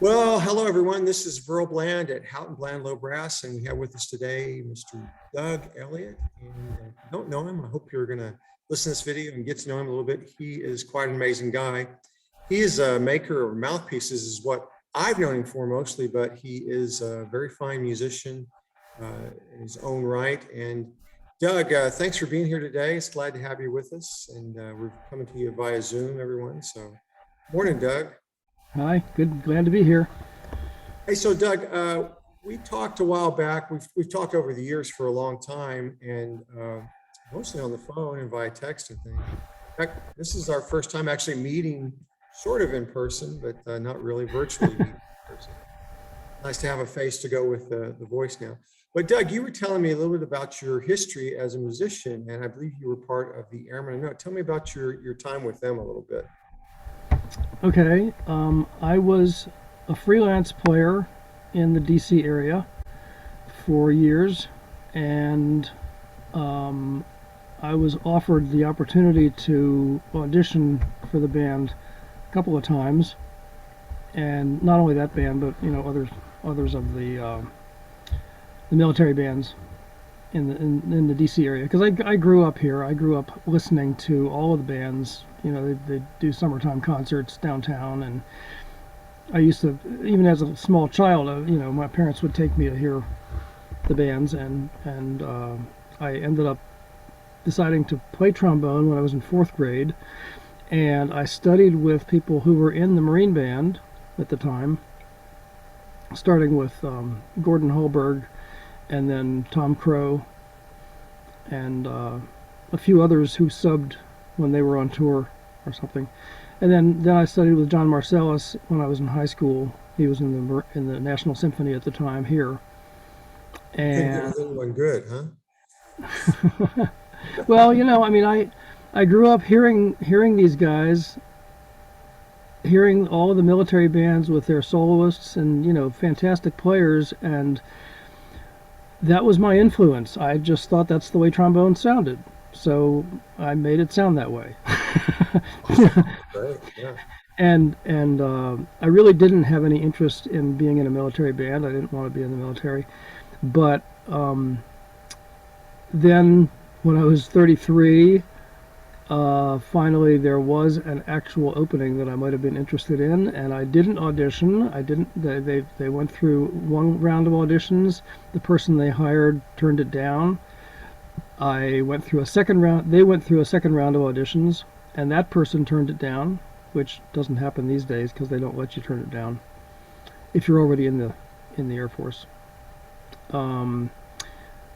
Well, hello everyone. This is Vurl Bland at Houghton Bland Low Brass, and we have with us today Mr. Doug Elliott. And if you don't know him, I hope you're going to listen to this video and get to know him a little bit. He is quite an amazing guy. He is a maker of mouthpieces, is what I've known him for mostly, but he is a very fine musician in his own right. And Doug, thanks for being here today. It's glad to have you with us, and we're coming to you via Zoom, everyone. So, morning, Doug. Hi, good, glad to be here. Hey, so Doug, we talked a while back. We've talked over the years for a long time, and mostly on the phone and via text and things. In fact, this is our first time actually meeting, sort of in person, but not really virtually meeting in person. Nice to have a face to go with the voice now. But Doug, you were telling me a little bit about your history as a musician, and I believe you were part of the Airmen of Note. Tell me about your time with them a little bit. Okay, I was a freelance player in the DC area for years, and I was offered the opportunity to audition for the band a couple of times, and not only that band, but others of the military bands in the DC area, because I grew up here. I grew up listening to all of the bands. They do summertime concerts downtown, and I used to, even as a small child, my parents would take me to hear the bands, and I ended up deciding to play trombone when I was in fourth grade, and I studied with people who were in the Marine Band at the time, starting with Gordon Hallberg, and then Tom Crow, and a few others who subbed when they were on tour or something. And then I studied with John Marcellus when I was in high school. He was in the National Symphony at the time here. And Anyone good, huh? well, I grew up hearing these guys, hearing all of the military bands with their soloists and fantastic players, and that was my influence. I just thought that's the way trombone sounded, so I made it sound that way. Right, yeah. And I really didn't have any interest in being in a military band. I didn't want to be in the military. But then when I was 33, finally there was an actual opening that I might have been interested in, and I didn't audition. They went through one round of auditions. The person they hired turned it down. I went through a second round. They went through a second round of auditions, and that person turned it down, which doesn't happen these days because they don't let you turn it down if you're already in the Air Force,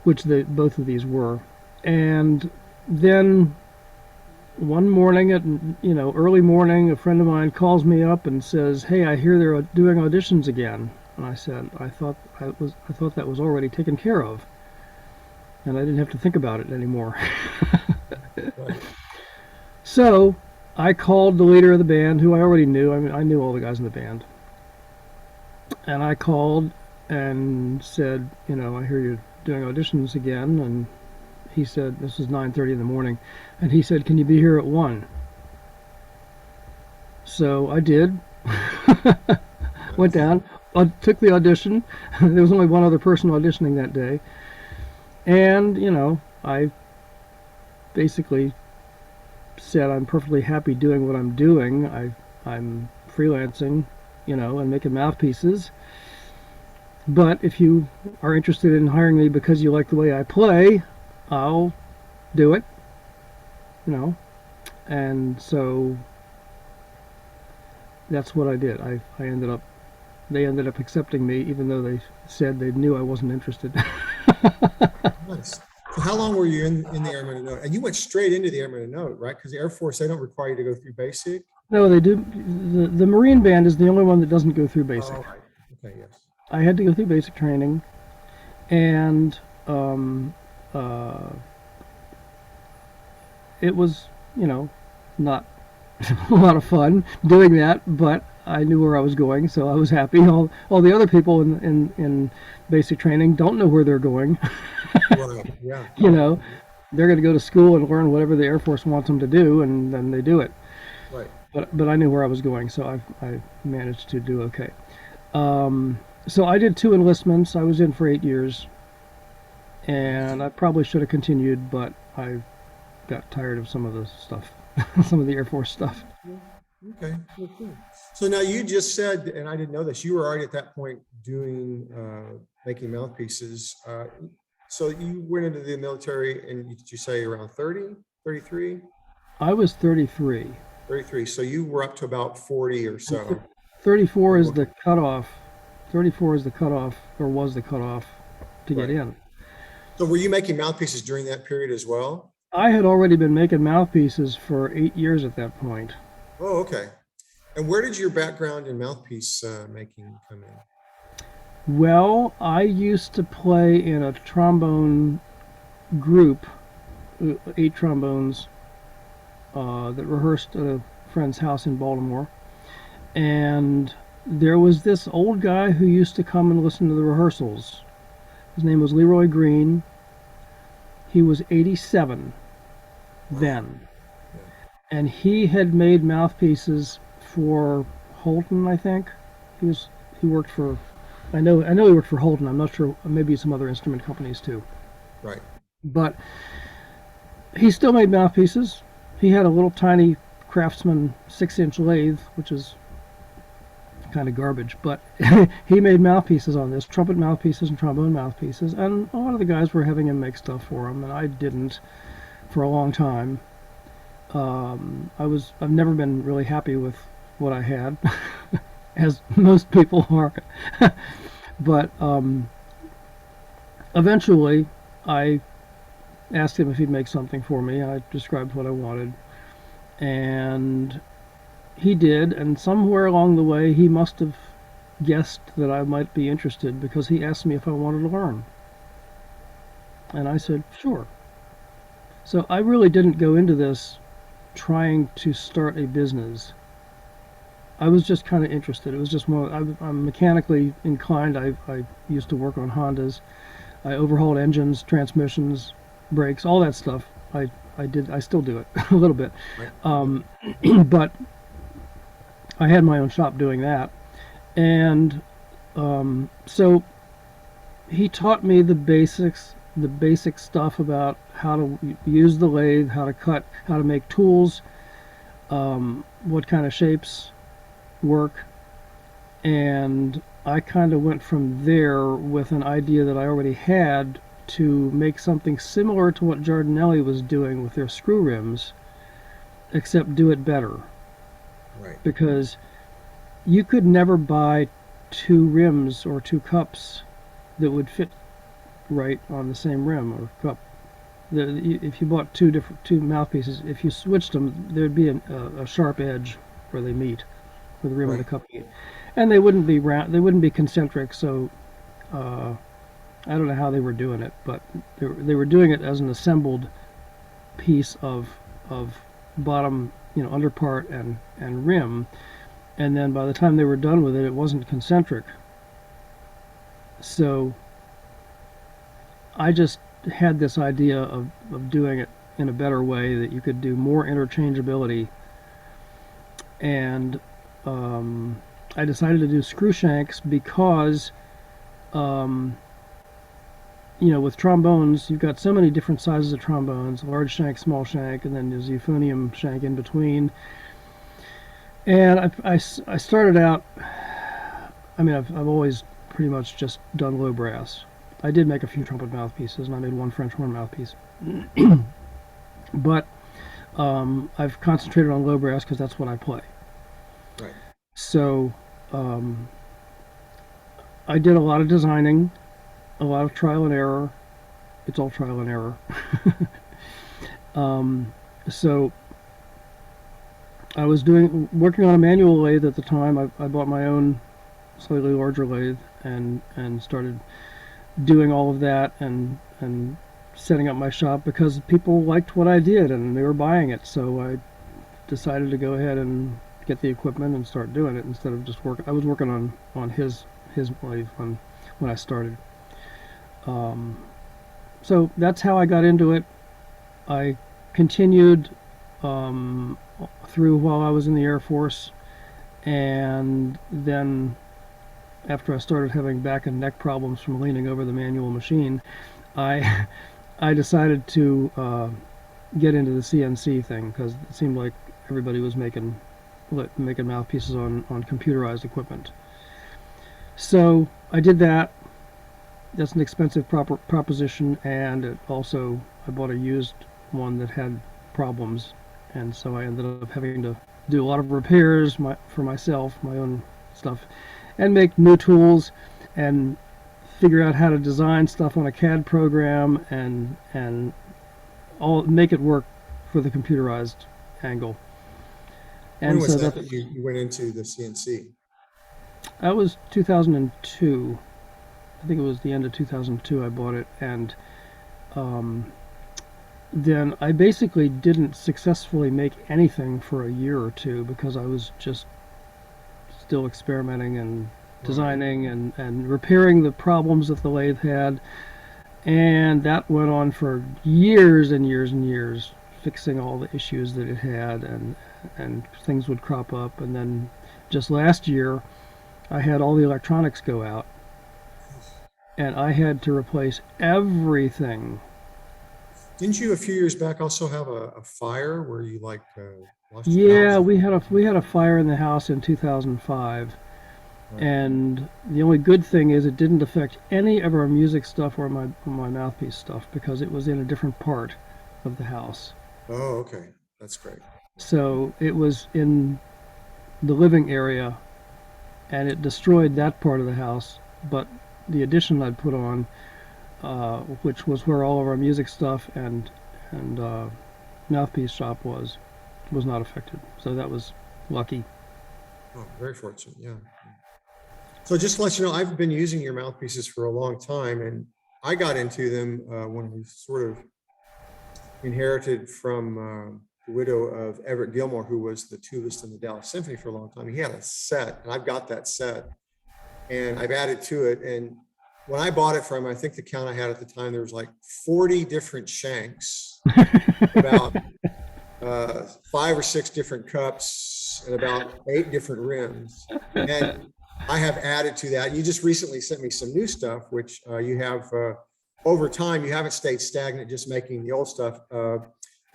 which both of these were. And then one morning at early morning, a friend of mine calls me up and says, "Hey, I hear they're doing auditions again." And I said, "I thought that was already taken care of, and I didn't have to think about it anymore." Right. So I called the leader of the band, who I already knew. I mean, I knew all the guys in the band, and I called and said, "I hear you're doing auditions again." And he said, this was 9:30 in the morning, and he said, "Can you be here at 1?" So I did. Went down, took the audition. There was only one other person auditioning that day, and I basically said I'm perfectly happy doing what I'm doing. I'm freelancing, and making mouthpieces. But if you are interested in hiring me because you like the way I play, I'll do it, and so that's what I did. They ended up accepting me, even though they said they knew I wasn't interested. Nice. So how long were you in the Airmen of Note? And you went straight into the Airmen of Note, right? Because the Air Force, they don't require you to go through basic. No, they do. The Marine Band is the only one that doesn't go through basic. Oh, right. Okay, yes. I had to go through basic training, and it was, not a lot of fun doing that, but I knew where I was going, so I was happy. All the other people in basic training don't know where they're going. Right, yeah. They're going to go to school and learn whatever the Air Force wants them to do, and then they do it. Right. But I knew where I was going, so I managed to do okay. So I did 2 enlistments. I was in for 8 years, and I probably should have continued, but I got tired of some of the stuff, some of the Air Force stuff. Yeah. Okay, well, cool. So now you just said, and I didn't know this, you were already at that point doing, making mouthpieces. So you went into the military and did you say around 30, 33? I was 33. 33. So you were up to about 40 or so. 34 is the cutoff. 34 is the cutoff, or was the cutoff to get Right. in. So were you making mouthpieces during that period as well? I had already been making mouthpieces for 8 years at that point. Oh, okay. And where did your background in mouthpiece making come in? Well, I used to play in a trombone group, 8 trombones, that rehearsed at a friend's house in Baltimore. And there was this old guy who used to come and listen to the rehearsals. His name was Leroy Green. He was 87 then. Yeah. And he had made mouthpieces for Houghton, I think. He worked for I know he worked for Houghton. I'm not sure, maybe some other instrument companies too. Right. But he still made mouthpieces. He had a little tiny Craftsman 6-inch lathe, which is kind of garbage, but he made mouthpieces on this, trumpet mouthpieces and trombone mouthpieces, and a lot of the guys were having him make stuff for him, and I didn't for a long time. I've never been really happy with what I had, as most people are. But eventually, I asked him if he'd make something for me. I described what I wanted, and he did. And somewhere along the way, he must have guessed that I might be interested because he asked me if I wanted to learn, and I said sure. So I really didn't go into this trying to start a business. I was just kind of interested. It was just more. I'm mechanically inclined. I used to work on Hondas. I overhauled engines, transmissions, brakes, all that stuff. I did. I still do it a little bit, Right. but I had my own shop doing that, and so he taught me the basic stuff about how to use the lathe, how to cut, how to make tools, what kind of shapes work, and I kind of went from there with an idea that I already had to make something similar to what Giardinelli was doing with their screw rims, except do it better. Right. Because you could never buy 2 rims or 2 cups that would fit right on the same rim or cup. If you bought two mouthpieces, if you switched them, there'd be a sharp edge where they meet, where the rim and the cup meet, and they wouldn't be round. They wouldn't be concentric. So I don't know how they were doing it, but they were doing it as an assembled piece of bottom, under part and rim, and then by the time they were done with it, it wasn't concentric. So I just had this idea of doing it in a better way, that you could do more interchangeability, and I decided to do screw shanks because with trombones, you've got so many different sizes of trombones, large shank, small shank, and then there's euphonium shank in between. And I started out, I've always pretty much just done low brass. I did make a few trumpet mouthpieces, and I made one French horn mouthpiece. But I've concentrated on low brass because that's what I play. Right. So I did a lot of designing, a lot of trial and error. It's all trial and error. So I was working on a manual lathe at the time. I bought my own slightly larger lathe and started doing all of that and setting up my shop because people liked what I did and they were buying it. So I decided to go ahead and get the equipment and start doing it instead of just working. I was working on his lathe when I started. So that's how I got into it. I continued through while I was in the Air Force, and then after I started having back and neck problems from leaning over the manual machine, I I decided to get into the CNC thing because it seemed like everybody was making mouthpieces on computerized equipment. So I did that. That's an expensive proposition, and it also I bought a used one that had problems, and so I ended up having to do a lot of repairs for myself, my own stuff, and make new tools, and figure out how to design stuff on a CAD program, and all make it work for the computerized angle. When And was so that that you went into the CNC? that was 2002. I think it was the end of 2002 I bought it, and um, then I basically didn't successfully make anything for a year or two because I was just still experimenting and Right. designing and repairing the problems that the lathe had. And that went on for years and years and years, fixing all the issues that it had, and things would crop up. And then just last year, I had all the electronics go out, and I had to replace everything. Didn't you a few years back also have a fire where you like lost your Yeah, house? we had a fire in the house in 2005, Right. and the only good thing is it didn't affect any of our music stuff or my mouthpiece stuff because it was in a different part of the house. Oh, okay. That's great. So it was in the living area, and it destroyed that part of the house. But the addition I'd put on, which was where all of our music stuff and mouthpiece shop was not affected. So that was lucky. Oh, very fortunate. Yeah. So just to let you know, I've been using your mouthpieces for a long time, and I got into them when we sort of inherited from the widow of Everett Gilmore, who was the tubist in the Dallas Symphony for a long time. He had a set, and I've got that set, and I've added to it. And when I bought it from, I think the count I had at the time, there was like 40 different shanks, about 5 or 6 different cups, and about 8 different rims. And I have added to that. You just recently sent me some new stuff, which you have over time. You haven't stayed stagnant, just making the old stuff.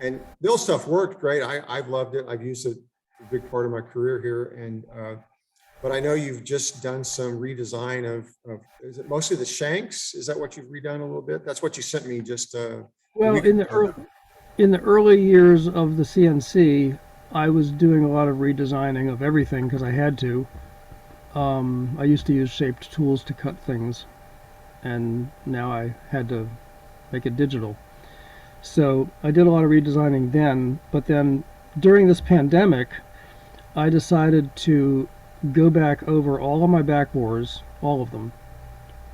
And the old stuff worked great. I've loved it. I've used it a big part of my career here. And but I know you've just done some redesign of is it mostly the shanks? Is that what you've redone a little bit? That's what you sent me just a Well, week ago. in the early years of the CNC, I was doing a lot of redesigning of everything because I had to. I used to use shaped tools to cut things, and now I had to make it digital. So I did a lot of redesigning then, but then during this pandemic, I decided to go back over all of my backbores, all of them,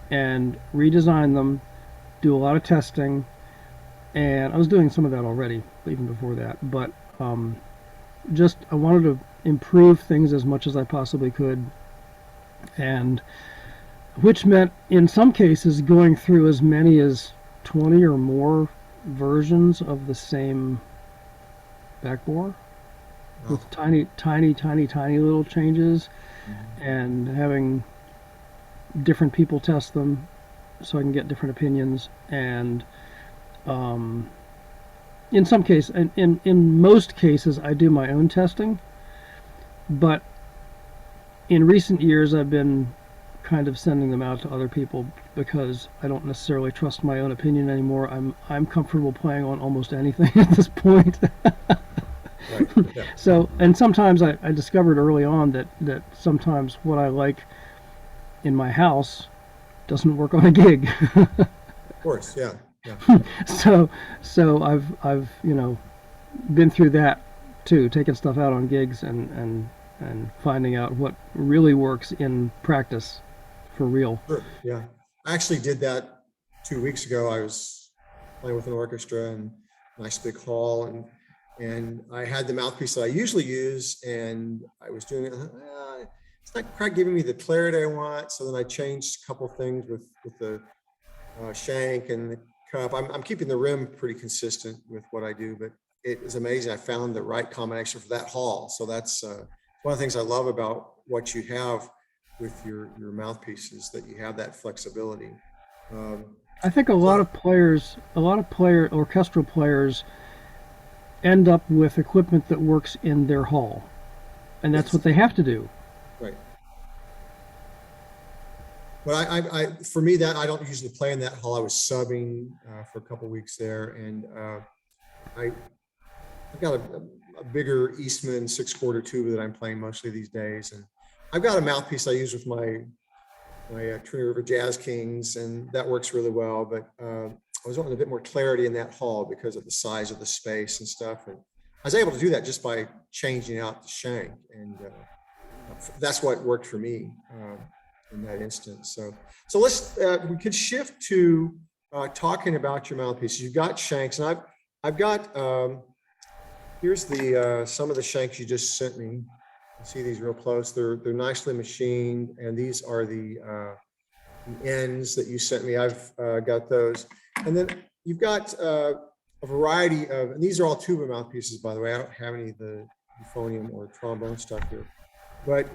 and redesign them, do a lot of testing, and I was doing some of that already, even before that, but just I wanted to improve things as much as I possibly could, and which meant in some cases going through as many as 20 or more versions of the same backbore Oh, with tiny, tiny, tiny, tiny little changes, mhm. and having different people test them so I can get different opinions. And um, in some cases, in most cases, I do my own testing, but in recent years, I've been kind of sending them out to other people because I don't necessarily trust my own opinion anymore. I'm comfortable playing on almost anything at this point. Right. Yeah. So, and sometimes I discovered early on that sometimes what I like in my house doesn't work on a gig. Of course. Yeah. Yeah. so so I've been through that too, taking stuff out on gigs and finding out what really works in practice for real. Sure. Yeah. I actually did that 2 weeks ago. I was playing with an orchestra and nice big hall, and I had the mouthpiece that I usually use, and I was doing it. It's not quite giving me the clarity I want. So then I changed a couple things with the shank and the cup. I'm keeping the rim pretty consistent with what I do, but it is amazing. I found the right combination for that hall. So that's one of the things I love about what you have. with your mouthpieces, that you have that flexibility. I think a lot of orchestral players end up with equipment that works in their hall, and that's Yes. what they have to do. Right. But for me, that I don't usually play in that hall. I was subbing for a couple weeks there, and I've got a bigger Eastman 6/4 tuba that I'm playing mostly these days, and I've got a mouthpiece I use with my Trinity River Jazz Kings, and that works really well. But I was wanting a bit more clarity in that hall because of the size of the space and stuff, and I was able to do that just by changing out the shank, and that's what worked for me in that instance. So let's we could shift to talking about your mouthpieces. You've got shanks, and I've got here's the some of the shanks you just sent me. You see these real close. They're nicely machined, and these are the ends that you sent me. I've got those, and then you've got a variety of, and these are all tuba mouthpieces, by the way. I don't have any of the euphonium or trombone stuff here, but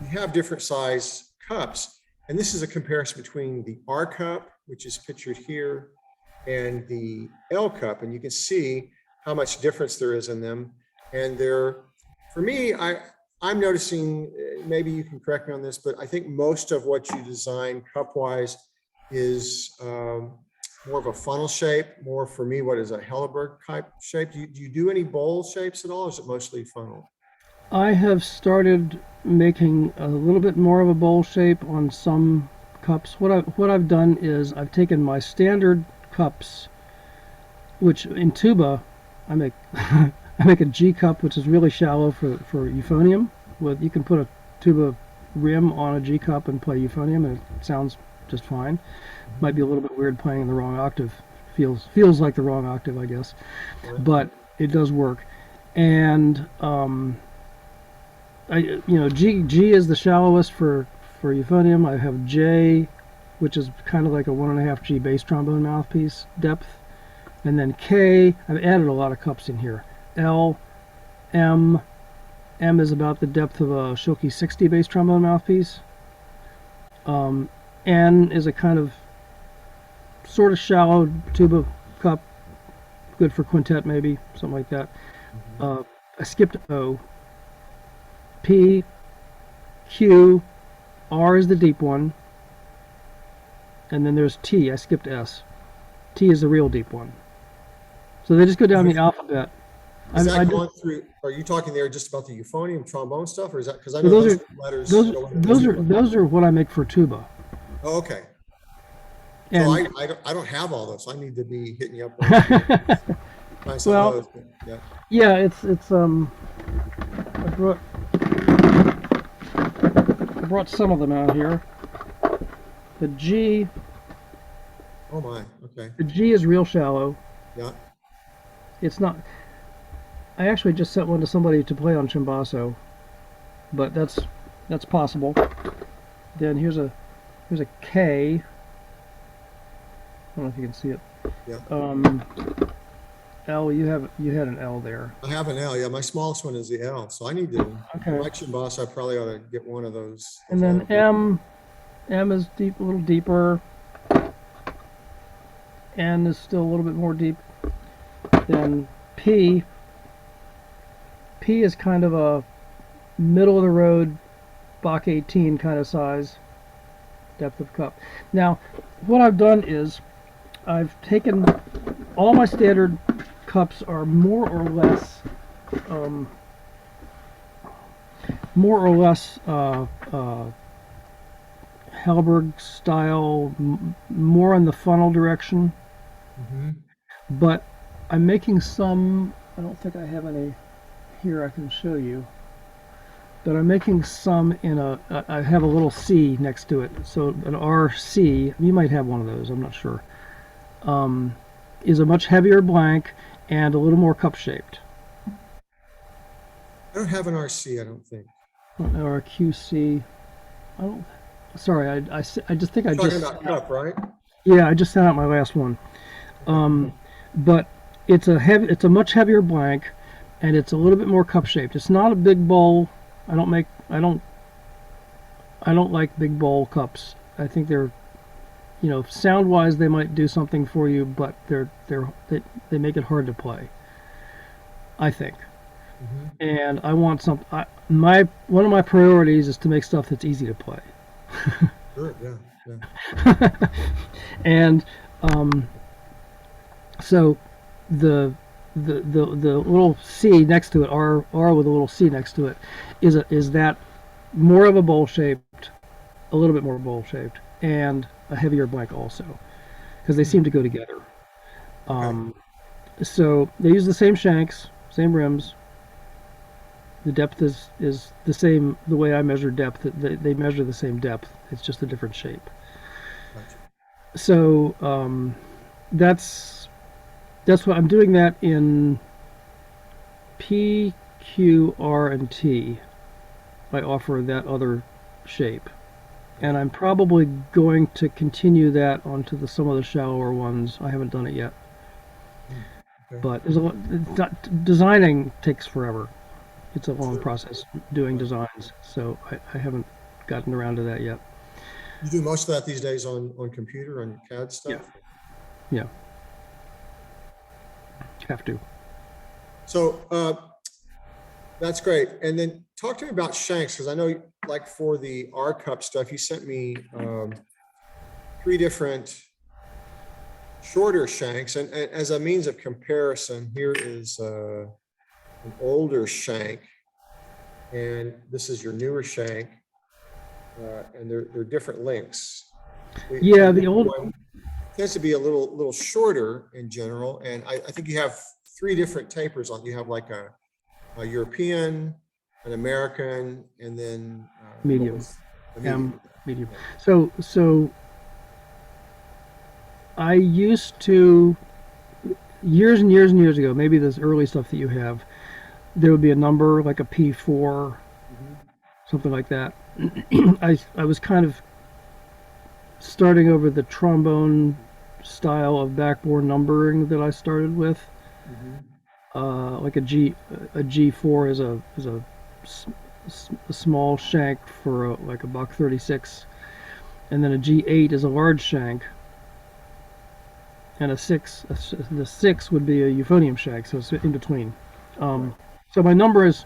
you have different size cups, and this is a comparison between the R cup, which is pictured here, and the L cup, and you can see how much difference there is in them. And they're, for me, I'm noticing, maybe you can correct me on this, but I think most of what you design cup-wise is more of a funnel shape, more for me, what is a Helleberg type shape? Do you do any bowl shapes at all, or is it mostly funnel? I have started making a little bit more of a bowl shape on some cups. What I've done is I've taken my standard cups, which in tuba I make I make a G cup, which is really shallow for euphonium. You can put a tuba rim on a G cup and play euphonium, and it sounds just fine. Might be a little bit weird playing in the wrong octave. Feels like the wrong octave, I guess, but it does work. And G is the shallowest for euphonium. I have J, which is kind of like a 1.5 G bass trombone mouthpiece depth, and then K. I've added a lot of cups in here. L, M is about the depth of a Schilke 60 bass trombone mouthpiece. N is a kind of sort of shallow tuba cup, good for quintet maybe, something like that. I skipped O. P, Q, R is the deep one, and then there's T. I skipped S. T is the real deep one. So they just go down the alphabet. Is that going through? Are you talking there just about the euphonium trombone stuff, or is that because I know those letters? Those are what I make for tuba. Oh, okay. And so I don't have all those. I need to be hitting you up. Find some well, of those. Yeah. Yeah, it's I brought some of them out here. The G. Oh my. Okay. The G is real shallow. Yeah. It's not. I actually just sent one to somebody to play on Chimbasso, but that's possible. Then here's a K. I don't know if you can see it. Yeah. L, you had an L there. I have an L. Yeah, my smallest one is the L. So I need to. Okay. My Chimbasso, I probably ought to get one of those. And then M is deep, a little deeper. N is still a little bit more deep. Then P. P is kind of a middle of the road Bach 18 kind of size, depth of cup. Now, what I've done is I've taken all my standard cups are more or less Helleberg style, more in the funnel direction. But I'm making some. I don't think I have any here I can show you. But I'm making some in I have a little C next to it. So an RC, you might have one of those, I'm not sure, is a much heavier blank and a little more cup shaped. I don't have an RC, I don't think. Or a QC. I don't. Sorry, I just think You're I talking just. about cup, right? Yeah, I just sent out my last one. But it's a much heavier blank, and it's a little bit more cup shaped. It's not a big bowl. I don't I don't like big bowl cups. I think they're, sound wise they might do something for you, but they make it hard to play, I think. Hmm. And I want some. One of my priorities is to make stuff that's easy to play. Sure, yeah, yeah. And um, so the little C next to it, R with a little C next to it, is that more of a bowl shaped, a little bit more bowl shaped, and a heavier blank also, because they seem to go together. Okay. Um, so they use the same shanks, same rims. The depth is the same. The way I measure depth, they measure the same depth. It's just a different shape. Gotcha. So that's what I'm doing. That in P, Q, R, and T. I offer that other shape, and I'm probably going to continue that onto some of the shallower ones. I haven't done it yet, Mm, okay. but there's a lot. Designing takes forever. It's a long Sure. process doing Right. designs, so I haven't gotten around to that yet. You do most of that these days on computer, on CAD Yeah, stuff? yeah, have to. So that's great. And then talk to me about shanks, because I know, like for the R cup stuff, you sent me three different shorter shanks. And as a means of comparison, here is an older shank, and this is your newer shank, and they're different lengths. The Yeah, the newer old. one tends to be a little shorter in general, and I think you have three different tapers on. You have like a European, an American, and then what Medium, was a medium? M medium. Yeah. So I used to, years and years and years ago, maybe this early stuff that you have, there would be a number like a P4, Mhm. something like that. I was kind of starting over the trombone style of backbore numbering that I started with. Mhm. Like a G4 is a small shank for like a buck 36, and then a G8 is a large shank, and the six would be a euphonium shank, so it's in between. Right. Um, so my numbers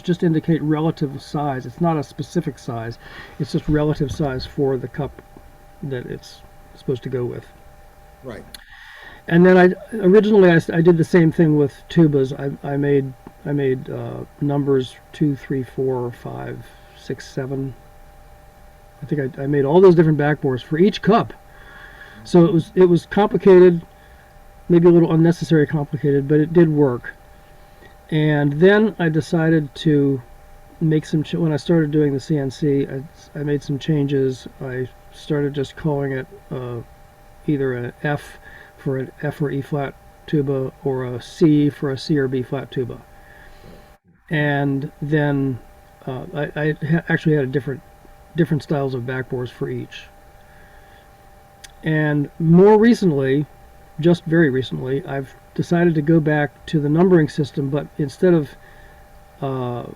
just indicate relative size. It's not a specific size. It's just relative size for the cup that it's supposed to go with. Right. And then I did the same thing with tubas. I made numbers 2, 3, 4, 5, 6, 7. I think I made all those different backbores for each cup. So it was complicated, maybe a little unnecessary complicated, but it did work. And then I decided to make when I started doing the CNC, I made some changes. I started just calling it either an F for an F or E flat tuba, or a C for a C or B flat tuba. Right. And then I actually had a different styles of backbores for each. And more recently, just very recently, I've decided to go back to the numbering system, but instead of uh,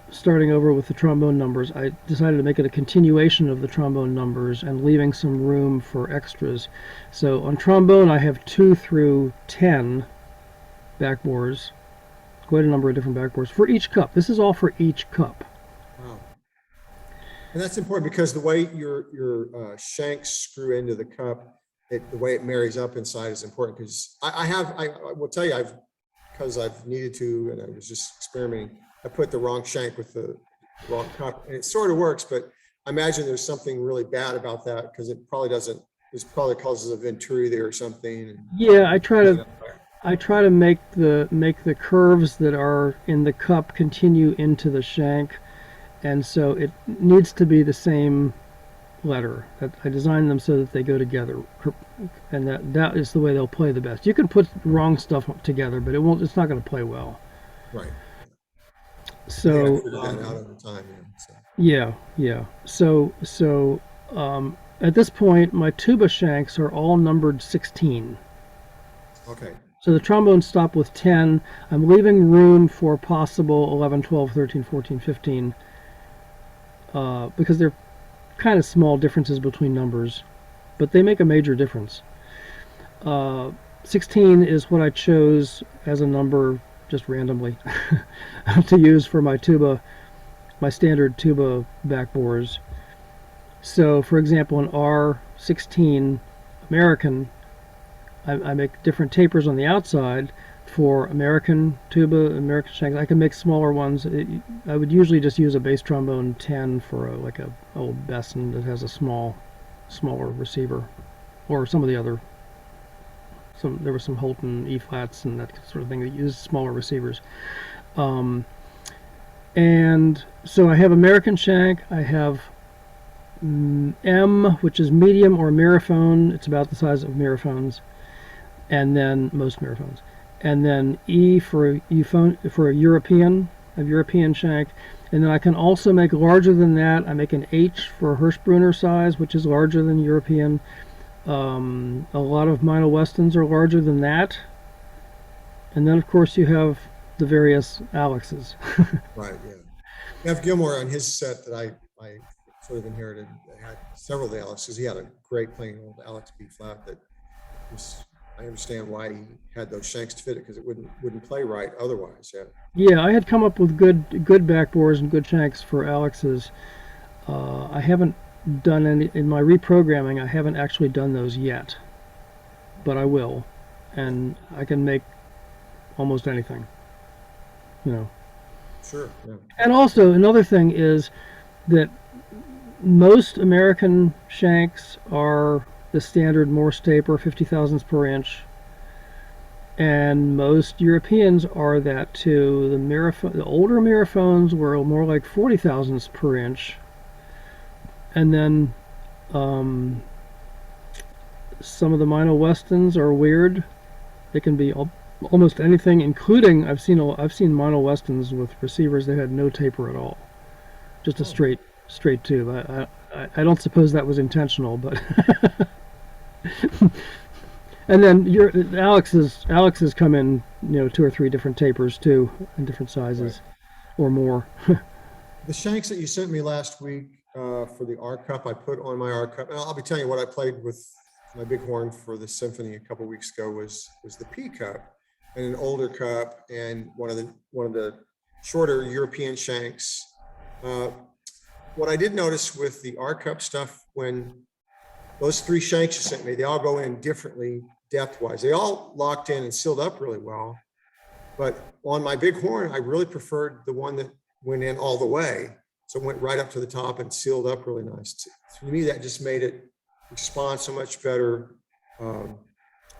starting over with the trombone numbers, I decided to make it a continuation of the trombone numbers and leaving some room for extras. So on trombone, I have 2 through 10 backbores, quite a number of different backbores for each cup. This is all for each cup. Wow. And that's important because the way your shanks screw into the cup, the way it marries up inside is important. Because I will tell you, because I've needed to, and I was just experimenting. I put the wrong shank with the wrong cup, and it sort of works. But I imagine there's something really bad about that, because it probably doesn't. This probably causes a venturi there or something. Yeah, I try to make the curves that are in the cup continue into the shank, and so it needs to be the same letter. I designed them so that they go together, and that is the way they'll play the best. You can put wrong stuff together, but it won't. It's not going to play well. Right. I think I So figured that out over time. Yeah. So, yeah, yeah. So at this point, my tuba shanks are all numbered 16. okay. So the trombones stop with 10. I'm leaving room for possible 11, 12, 13, 14, 15, because kind of small differences between numbers, but they make a major difference. 16 is what I chose as a number just randomly to use for my tuba, my standard tuba backbores. So, for example, in R16 American, I make different tapers on the outside for American tuba, American shanks. I can make smaller ones. I would usually just use a bass trombone 10 for like a old Besson that has a smaller receiver, or some of the other. There were some Houghton E flats and that sort of thing that used smaller receivers. And so I have American shank. I have M, which is medium or miraphone. It's about the size of miraphones, and then most miraphones. And then E for a European shank. And then I can also make larger than that. I make an H for a Hirschbrunner size, which is larger than European. A lot of Mino Westons are larger than that. And then, of course, you have the various Alexes. Right, yeah. Jeff Gilmore on his set that I sort of inherited had several of the Alexes. He had a great plain old Alex B flat that was, I understand why he had those shanks to fit it, because it wouldn't play right otherwise. Yeah. Yeah, I had come up with good backbores and good shanks for Alexes. I haven't done any in my reprogramming. I haven't actually done those yet, but I will, and I can make almost anything. You know. Sure. Yeah. And also another thing is that most American shanks are the standard Morse taper, 50 thousandths per inch, and most Europeans are that too. The older miraphones were more like 40 thousandths per inch, and then some of the Mino Westons are weird. They can be almost anything, including I've seen Mino Westons with receivers that had no taper at all, just a straight tube. I don't suppose that was intentional, but and then Alex's come in, 2 or 3 different tapers too, in different sizes, right, or more. The shanks that you sent me last week for the R cup, I put on my R cup, and I'll be telling you what I played with my bighorn for the symphony a couple weeks ago was the P cup, and an older cup, and one of the shorter European shanks. What I did notice with the R cup stuff, when those 3 shanks you sent me, they all go in differently depth-wise. They all locked in and sealed up really well. But on my bighorn, I really preferred the one that went in all the way. So it went right up to the top and sealed up really nice. To me, that just made it respond so much better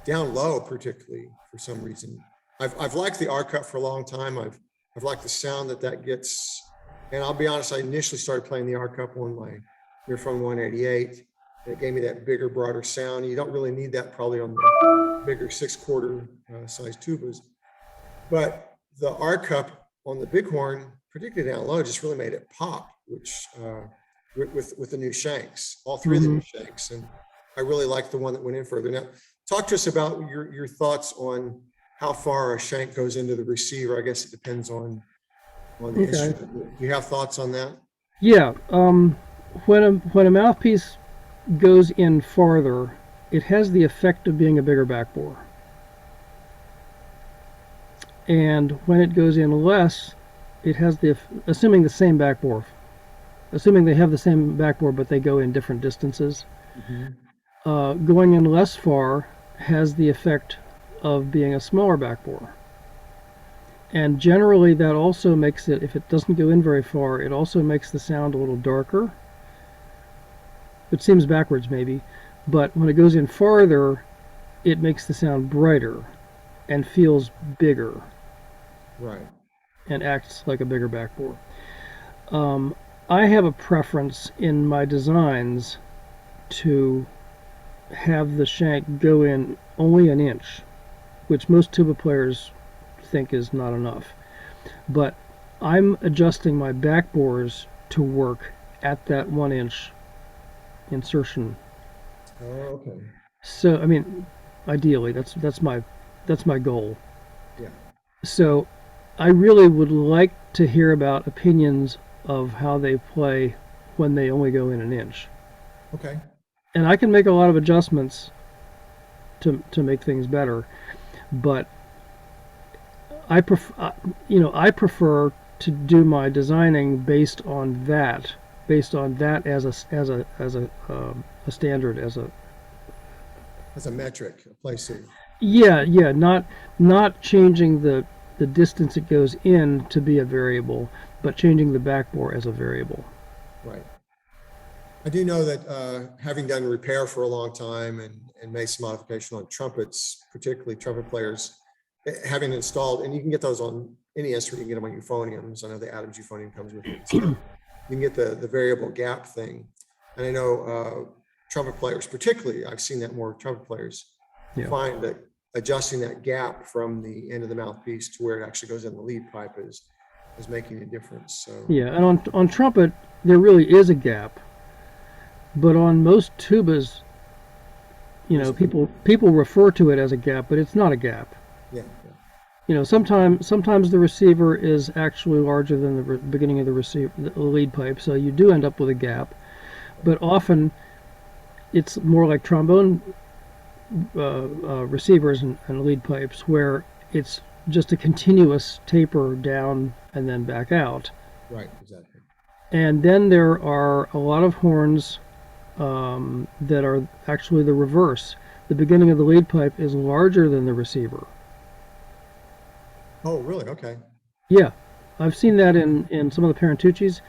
down low, particularly for some reason. I've liked the R cup for a long time. I've liked the sound that gets. And I'll be honest, I initially started playing the R cup on my Earphone 188. And it gave me that bigger, broader sound. You don't really need that probably on the bigger 6/4 size tubas. But the R cup on the bighorn, particularly down low, just really made it pop, which with the new shanks, all 3 of the new shanks. And I really liked the one that went in further. Now, talk to us about your thoughts on how far a shank goes into the receiver. I guess it depends on the instrument. Do you have thoughts on that? Yeah. When a mouthpiece goes in farther, it has the effect of being a bigger backbore. And when it goes in less, it has assuming the same backbore, assuming they have the same backbore but they go in different distances. Going in less far has the effect of being a smaller backbore. And generally that also makes it, if it doesn't go in very far, it also makes the sound a little darker. It seems backwards maybe, but when it goes in farther, it makes the sound brighter and feels bigger. Right. And acts like a bigger backbore. I have a preference in my designs to have the shank go in only an inch, which most tuba players think is not enough. But I'm adjusting my backbores to work at that 1 inch insertion. Oh, okay. So I mean, ideally, that's my goal. Yeah. So I really would like to hear about opinions of how they play when they only go in an inch. Okay. And I can make a lot of adjustments to make things better, but I prefer to do my designing based on that as a standard, as a metric, a place. Yeah, not changing the distance it goes in to be a variable, but changing the backbore as a variable. Right. I do know that having done repair for a long time and made some modification on trumpets, particularly trumpet players, having installed, and you can get those on any instrument, you can get them on euphoniums. I know the Adams euphonium comes with it. So you can get the variable gap thing. And I know trumpet players, particularly, I've seen that more trumpet players, find that adjusting that gap from the end of the mouthpiece to where it actually goes in the lead pipe is making a difference. So yeah, and on trumpet there really is a gap, but on most tubas, people refer to it as a gap, but it's not a gap. Yeah. Sometimes the receiver is actually larger than the beginning of the lead pipe, so you do end up with a gap. But often it's more like trombone receivers and lead pipes, where it's just a continuous taper down and then back out. Right, exactly. And then there are a lot of horns that are actually the reverse. The beginning of the lead pipe is larger than the receiver. Oh, really? Okay. Yeah, I've seen that in some of the Parantucci's,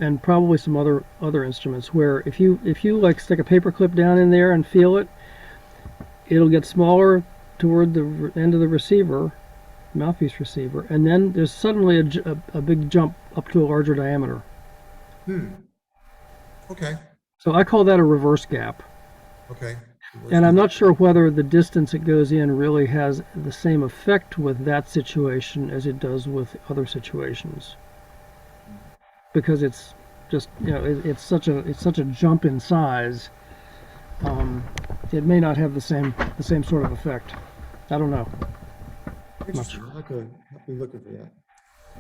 and probably some other instruments, where if you like stick a paper clip down in there and feel it, it'll get smaller toward the end of the receiver, mouthpiece receiver, and then there's suddenly a big jump up to a larger diameter. Okay. So I call that a reverse gap. Okay. And I'm not sure whether the distance it goes in really has the same effect with that situation as it does with other situations, because it's just it's such a jump in size. It may not have the same sort of effect. I don't know. Interesting. I'll have to be looking for that.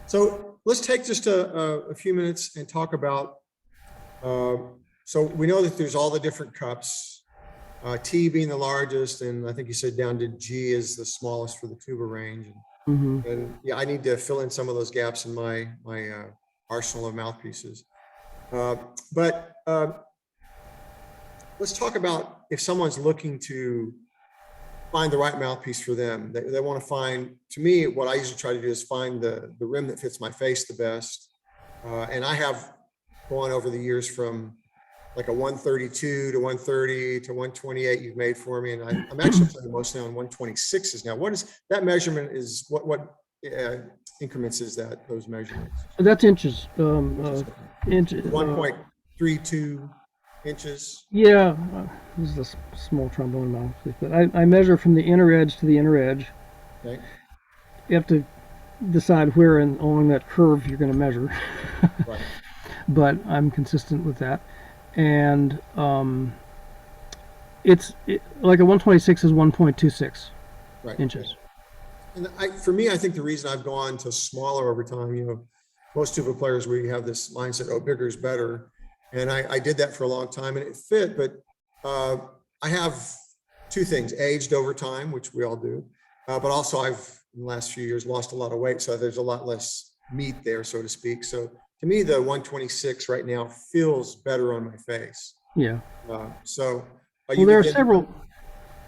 So let's take just a few minutes and talk about. So we know that there's all the different cups. T being the largest, and I think you said down to G is the smallest for the tuba range. And yeah, I need to fill in some of those gaps in my arsenal of mouthpieces. But let's talk about if someone's looking to find the right mouthpiece for them. They want to find, to me, what I usually try to do is find the rim that fits my face the best. And I have gone over the years from like a 132 to 130 to 128 you've made for me. And I'm actually playing mostly on 126s now. What is that measurement is, what increments is that, those measurements? That's inches. Inches. 1.32 inches. Yeah, this is a small trombone mouthpiece, but I measure from the inner edge to the inner edge. Okay. You have to decide where along that curve you're going to measure. Right. But I'm consistent with that. And like a 126 is 1.26 inches. And for me, I think the reason I've gone to smaller over time, most tuba players, we have this mindset, oh, bigger is better. And I did that for a long time and it fit, but I have two things: aged over time, which we all do, but also I've, in the last few years, lost a lot of weight. So there's a lot less meat there, so to speak. So to me, the 126 right now feels better on my face. Yeah. So well,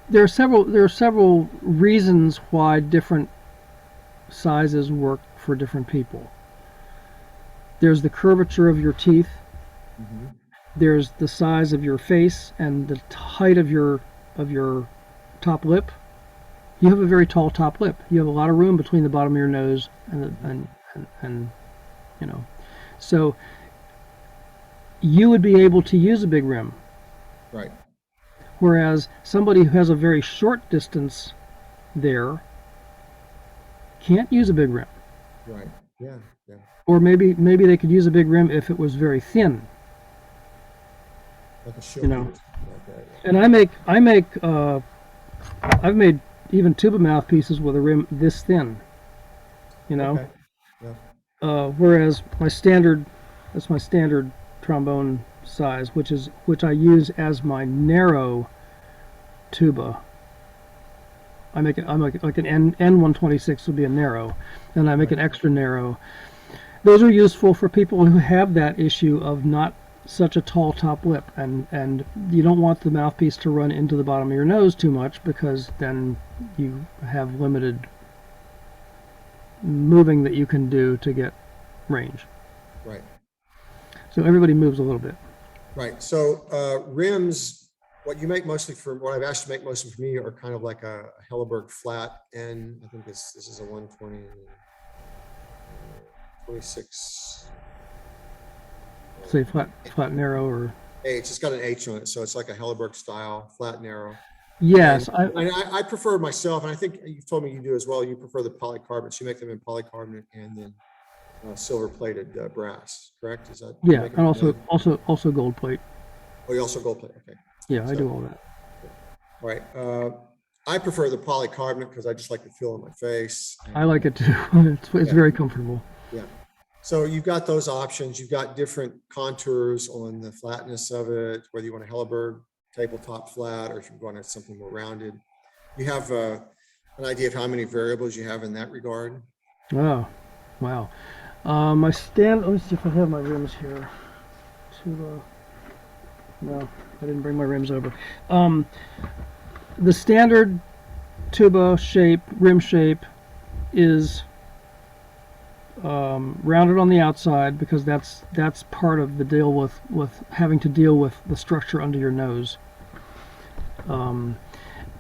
there are several reasons why different sizes work for different people. There's the curvature of your teeth. There's the size of your face and the height of your top lip. You have a very tall top lip. You have a lot of room between the bottom of your nose and so you would be able to use a big rim. Right. Whereas somebody who has a very short distance there can't use a big rim. Right. Yeah. Or maybe they could use a big rim if it was very thin. Like a shield. And I've made even tuba mouthpieces with a rim this thin. Okay. Yeah. Whereas that's my standard trombone size, which I use as my narrow tuba. I'm like an N126 would be a narrow, and I make an extra narrow. Those are useful for people who have that issue of not such a tall top lip, and you don't want the mouthpiece to run into the bottom of your nose too much, because then you have limited moving that you can do to get range. Right. So everybody moves a little bit. Right. So rims, what you make mostly for what I've asked to make mostly for me are kind of like a Helleberg flat, and I think this is a 120, 26. Say flat narrow or H. It's got an H on it, so it's like a Helleberg style flat narrow. yes, And I prefer myself, and I think you've told me you do as well. You prefer the polycarbonate. You make them in polycarbonate and then silver plated brass, correct? Is that yeah, and also gold plate. Oh, you also gold plate. Okay. Yeah, I do all that. All right. I prefer the polycarbonate because I just like the feel on my face. I like it too. It's very comfortable. Yeah. So you've got those options. You've got different contours on the flatness of it, whether you want a Helleberg tabletop flat or if you want something more rounded. You have an idea of how many variables you have in that regard? Oh, wow. Let me see if I have my rims here. No, I didn't bring my rims over. The standard tuba shape, rim shape, is rounded on the outside because that's part of the deal with having to deal with the structure under your nose.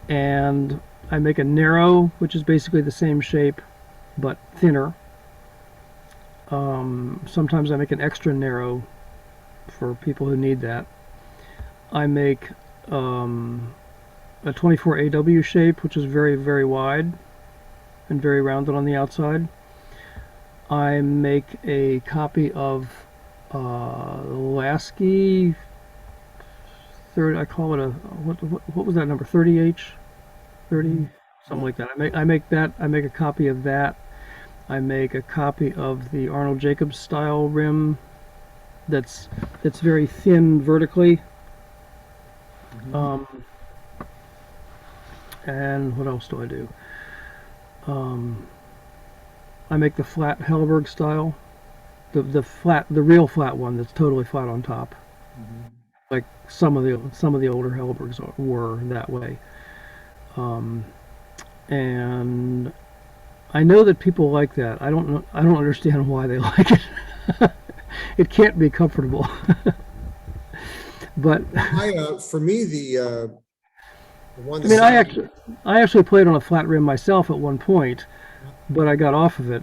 And I make a narrow, which is basically the same shape but thinner. Sometimes I make an extra narrow for people who need that. I make a 24 AW shape, which is very, very wide and very rounded on the outside. I make a copy of Lasky 30. I call it a what was that number? 30H, 30 something like that. I make that. I make a copy of that. I make a copy of the Arnold Jacobs style rim. That's very thin vertically. And what else do I do? I make the flat Helleberg style, the real flat one that's totally flat on top, like some of the older Hellebergs were that way. And I know that people like that. I don't understand why they like it. It can't be comfortable. But for me, the one. I mean, I actually played on a flat rim myself at one point, but I got off of it.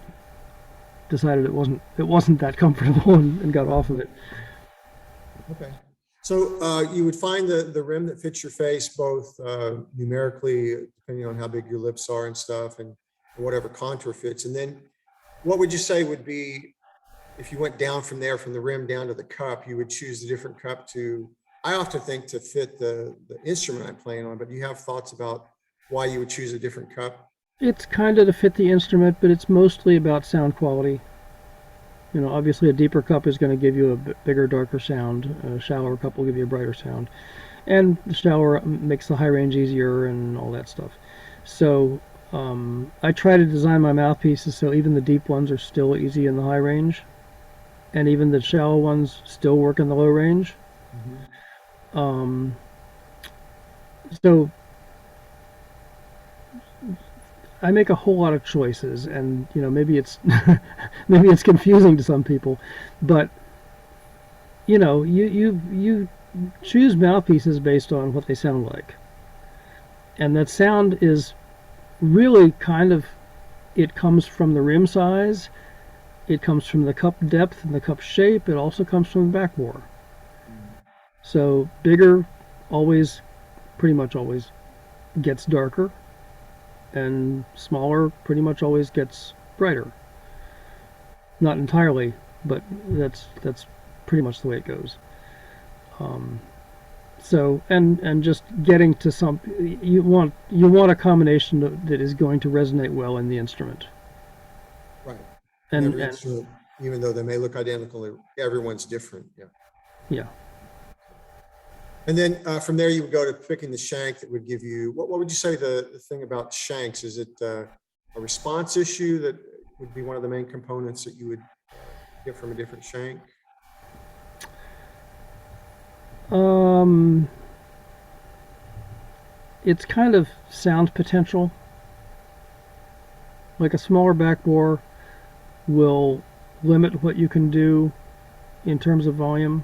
Decided it wasn't that comfortable and got off of it. Okay. So you would find the rim that fits your face, both numerically, depending on how big your lips are and stuff, and whatever contour fits. And then, what would you say would be, if you went down from there, from the rim down to the cup, you would choose a different cup to? I often think to fit the instrument I'm playing on, but do you have thoughts about why you would choose a different cup? It's kind of to fit the instrument, but it's mostly about sound quality. You know, obviously a deeper cup is going to give you a bigger, darker sound. A shallower cup will give you a brighter sound. And the shallower makes the high range easier and all that stuff. So I try to design my mouthpieces so even the deep ones are still easy in the high range. And even the shallow ones still work in the low range. So I make a whole lot of choices, and you know, maybe it's maybe it's confusing to some people, but you know, you choose mouthpieces based on what they sound like, and that sound is really kind of, it comes from the rim size, it comes from the cup depth and the cup shape, it also comes from the backbore. So bigger always, pretty much always, gets darker, and smaller pretty much always gets brighter. Not entirely, but that's pretty much the way it goes. So and just getting to some, you want a combination that is going to resonate well in the instrument. Right. And even though they may look identical, everyone's different. Yeah. Yeah. And then from there, you would go to picking the shank that would give you, what would you say the thing about shanks? Is it a response issue that would be one of the main components that you would get from a different shank? It's kind of sound potential. Like a smaller back bore will limit what you can do in terms of volume,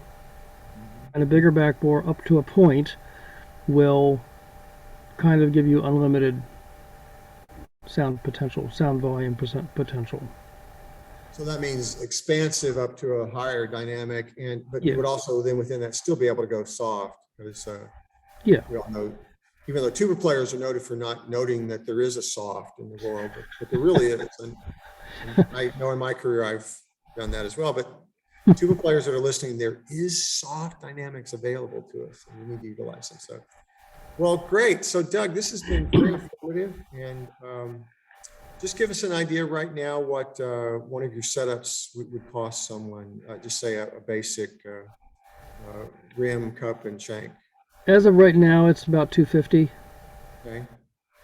and a bigger back bore up to a point will kind of give you unlimited sound potential, sound volume potential. So that means expansive up to a higher dynamic, but Yeah. you would also then within that still be able to go soft, because Yeah. we all know, even though tuba players are noted for not noting that there is a soft in the world, but there really is. And I know in my career I've done that as well, but tuba players that are listening, there is soft dynamics available to us, and we need to utilize them. So, well, great. So Doug, this has been very informative, and just give us an idea right now what one of your setups would cost someone, just say a basic rim, cup, and shank. As of right now, it's about $250. Okay.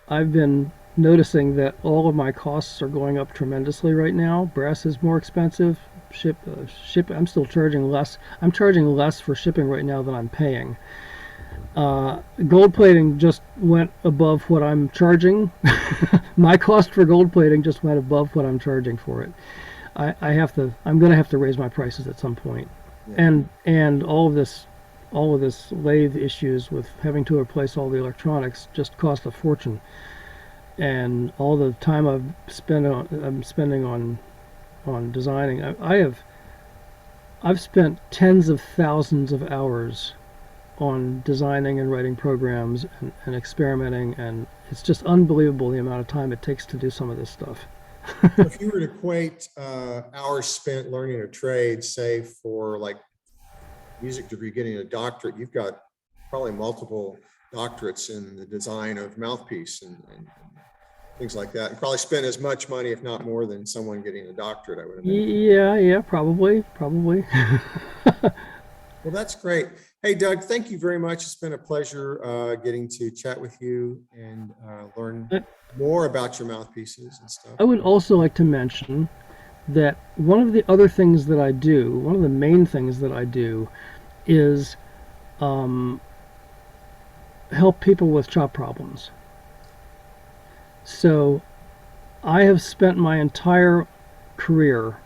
I've been noticing that all of my costs are going up tremendously right now. Brass is more expensive. I'm still charging less. I'm charging less for shipping right now than I'm paying. Gold plating just went above what I'm charging. My cost for gold plating just went above what I'm charging for it. I'm going to have to raise my prices at some point. Yeah. And all of this lathe issues with having to replace all the electronics just cost a fortune. And all the time I'm spending on designing, I've spent tens of thousands of hours on designing and writing programs and experimenting, and it's just unbelievable the amount of time it takes to do some of this stuff. If you were to equate hours spent learning a trade, say for like music degree, getting a doctorate, you've got probably multiple doctorates in the design of mouthpiece and things like that. You probably spend as much money, if not more, than someone getting a doctorate, I would imagine. Yeah, probably. Well, that's great. Hey, Doug, thank you very much. It's been a pleasure getting to chat with you and learn more about your mouthpieces and stuff. I would also like to mention that one of the other things that I do, one of the main things that I do, is help people with chop problems. So I have spent my entire career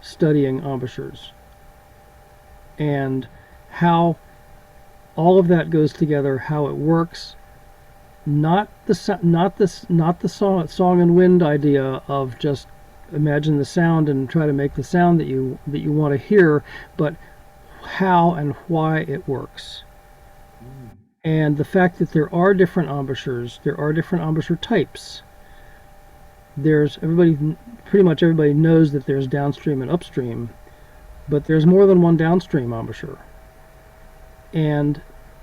studying embouchures and how all of that goes together, how it works. Not the song and wind idea of just imagine the sound and try to make the sound that you want to hear, but how and why it works. And the fact that there are different embouchures, there are different embouchure types. Pretty much everybody knows that there's downstream and upstream, but there's more than one downstream embouchure. And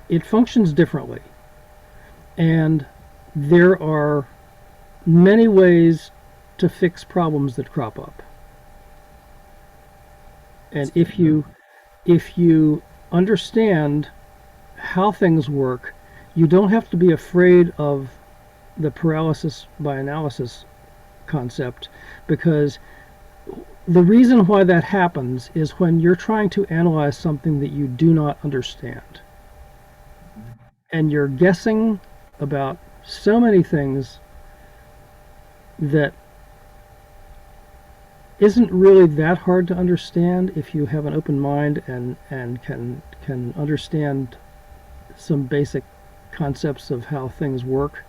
it functions differently. And there are many ways to fix problems that crop up. And if you understand how things work, you don't have to be afraid of the paralysis by analysis concept, because the reason why that happens is when you're trying to analyze something that you do not understand. And you're guessing about so many things that isn't really that hard to understand if you have an open mind and can understand some basic concepts of how things work.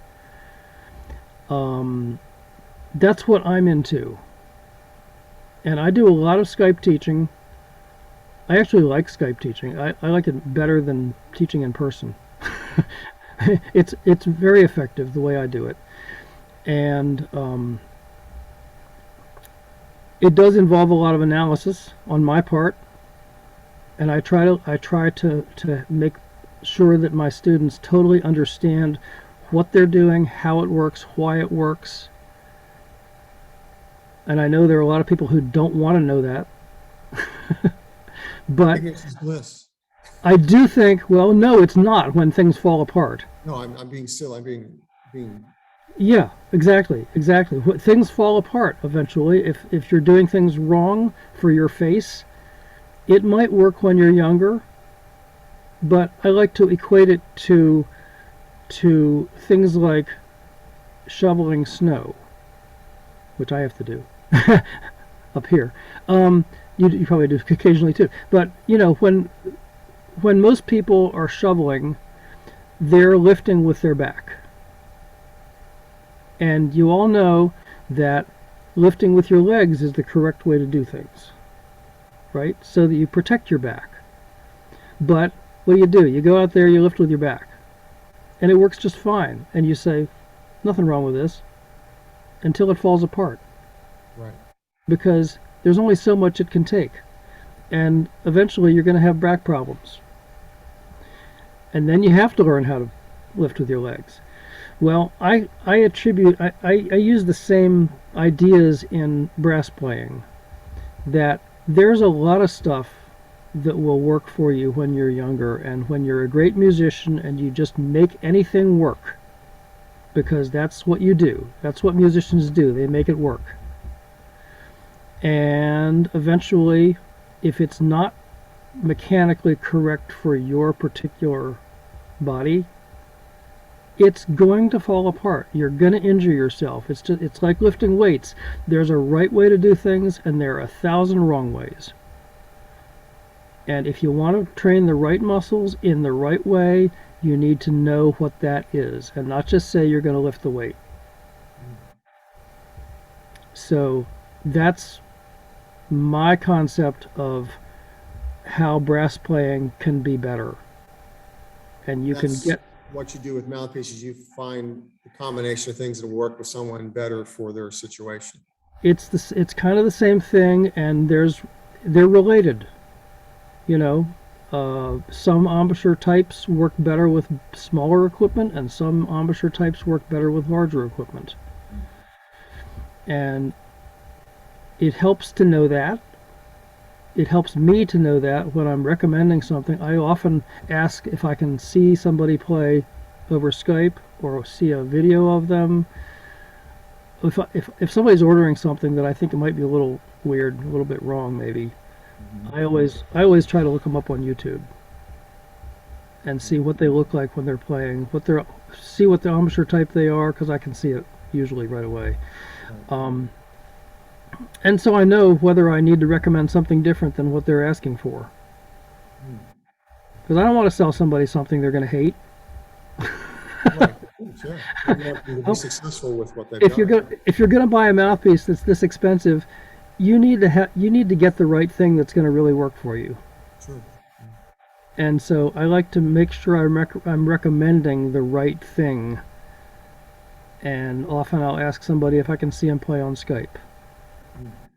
That's what I'm into. And I do a lot of Skype teaching. I actually like Skype teaching. I like it better than teaching in person. It's very effective the way I do it. And it does involve a lot of analysis on my part. And I try to make sure that my students totally understand what they're doing, how it works, why it works. And I know there are a lot of people who don't want to know that. But Ignorance is bliss. I do think, well, no, it's not when things fall apart. No, I'm being silly. I'm being. Yeah, exactly, exactly. Things fall apart eventually. If you're doing things wrong for your face, it might work when you're younger, but I like to equate it to things like shoveling snow, which I have to do up here. You probably do occasionally too. But you know, when most people are shoveling, they're lifting with their back. And you all know that lifting with your legs is the correct way to do things, right? So that you protect your back. But what do? You go out there, you lift with your back. And it works just fine. And you say, nothing wrong with this, until it falls apart. Right. Because there's only so much it can take. And eventually you're going to have back problems. And then you have to learn how to lift with your legs. Well, I use the same ideas in brass playing, that there's a lot of stuff that will work for you when you're younger and when you're a great musician and you just make anything work, because that's what you do. That's what musicians do. They make it work. And eventually, if it's not mechanically correct for your particular body, it's going to fall apart. You're going to injure yourself. It's like lifting weights. There's a right way to do things, and there are 1,000 wrong ways. And if you want to train the right muscles in the right way, you need to know what that is, and not just say you're going to lift the weight. So that's my concept of how brass playing can be better. And you can get what you do with mouthpieces. You find the combination of things that will work with someone better for their situation. it's kind of the same thing, and they're related. You know, some embouchure types work better with smaller equipment, and some embouchure types work better with larger equipment. And it helps to know that. It helps me to know that when I'm recommending something. I often ask if I can see somebody play over Skype or see a video of them. If somebody's ordering something that I think it might be a little weird, a little bit wrong maybe, I always try to look them up on YouTube and see what they look like when they're playing, see what the embouchure type they are, because I can see it usually right away. And so I know whether I need to recommend something different than what they're asking for. Because I don't want to sell somebody something they're going to hate. Right. Yeah. You have to be successful with what they've if you're going to buy a mouthpiece that's this expensive, you need to get the right thing that's going to really work for you. Sure. And so I like to make sure I'm recommending the right thing. And often I'll ask somebody if I can see them play on Skype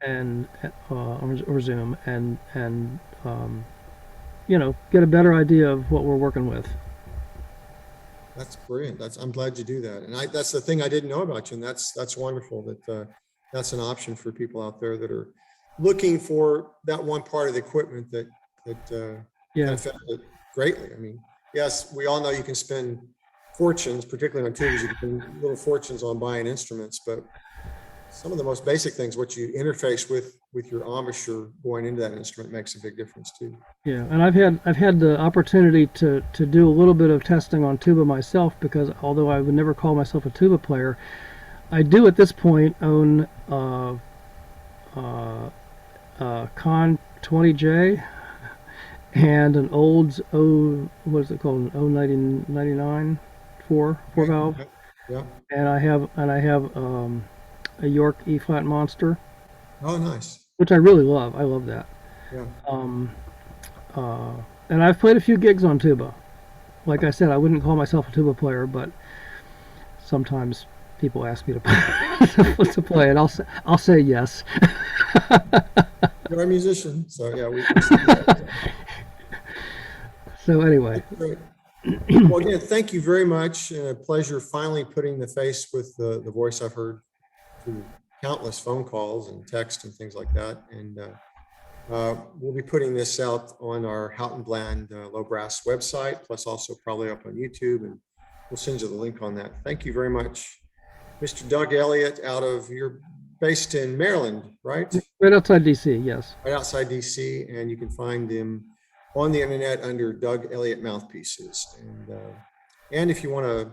and or Zoom, and you know, get a better idea of what we're working with. That's brilliant. I'm glad you do that. And that's the thing I didn't know about you. And that's wonderful that that's an option for people out there that are looking for that one part of the equipment that benefits it greatly. I mean, yes, we all know you can spend fortunes, particularly on tubas, you can spend little fortunes on buying instruments, but some of the most basic things, what you interface with your embouchure going into that instrument, makes a big difference too. Yeah, and I've had the opportunity to do a little bit of testing on tuba myself, because although I would never call myself a tuba player, I do at this point own Con 20J and an Olds what is it called, an 099 four valve. Yeah. And I have a York E flat monster. Oh, nice. Which I really love. I love that. Yeah. And I've played a few gigs on tuba. Like I said, I wouldn't call myself a tuba player, but sometimes people ask me to play, and I'll say yes. You're a musician, so yeah. So anyway. Great. Well, again, thank you very much. A pleasure finally putting the face with the voice I've heard through countless phone calls and text and things like that. And We'll be putting this out on our Houghton Bland Low Brass website, plus also probably up on YouTube, and we'll send you the link on that. Thank you very much. Mr. Doug Elliott, you're based in Maryland, right? Right outside DC, yes. Right outside DC, and you can find him on the internet under Doug Elliott Mouthpieces. And if you want to,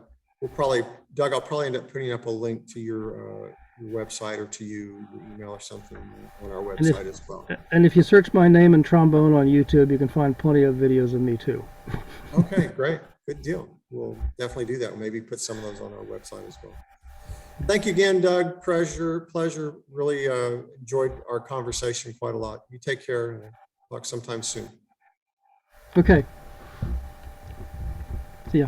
Doug, I'll probably end up putting up a link to your website or to your email or something on our website as well. And if you search my name and trombone on YouTube, you can find plenty of videos of me too. Okay, great. Good deal. We'll definitely do that. We'll maybe put some of those on our website as well. Thank you again, Doug. Pleasure. Really enjoyed our conversation quite a lot. You take care and talk sometime soon. Okay. See ya.